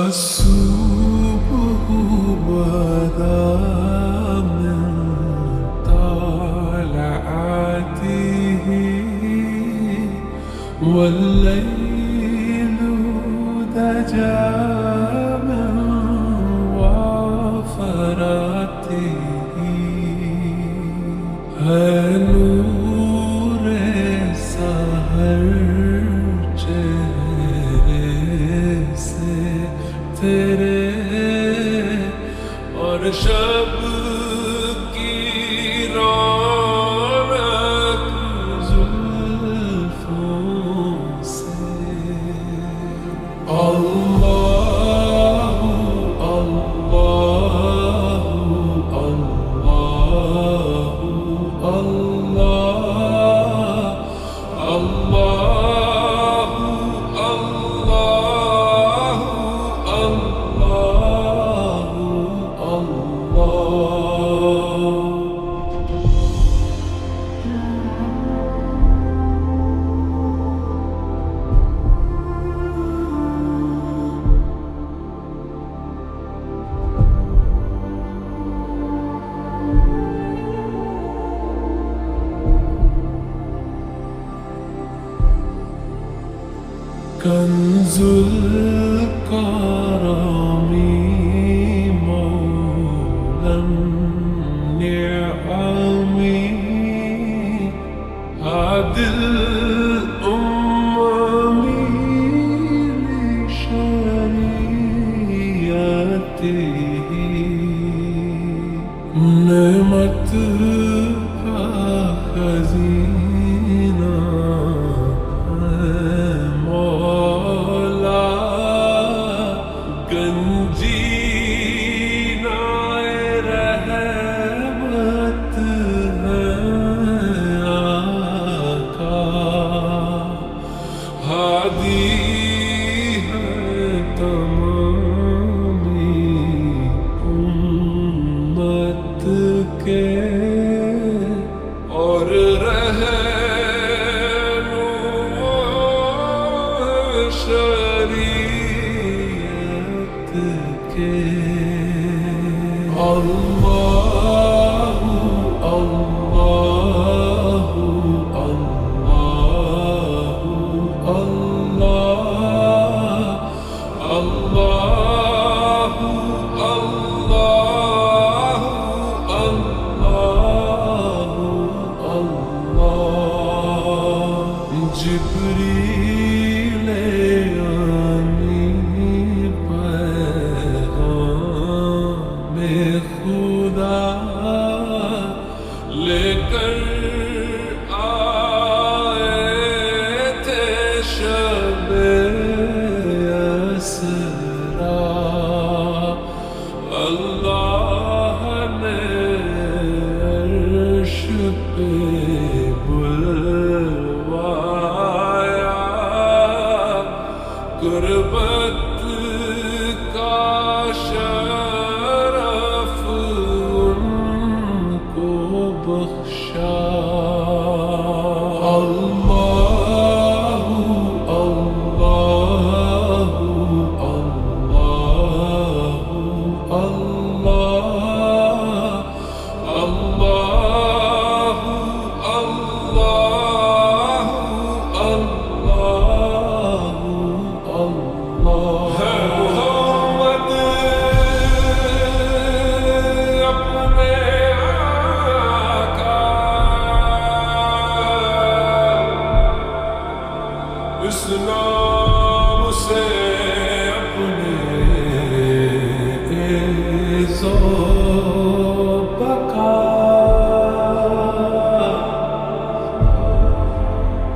الصبح بدا من طلعته والليل دجى من وفرته ہے نور سحر چہرے سے تیرے اور شب کی رونق زلفوں سے اللہ اللہ اللہ اللہ کنز الکرم مولا النعم هادي الأمم لشريعته نعمت کا خزینہ اور رہنما شریعت کے اللہ اللہ اللہ اللہ جبریل امی پیغام خدا لے کر آئے تھے شب اسرا اللہ نے عرش پہ غربت کا شرف ان کو بخشا اللہ اللہ اللہ اللہ اس نام سے اپنے عز و بقا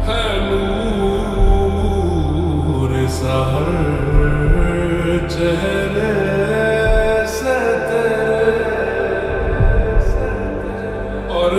ہے نور سحر چہرے سے تیرے اور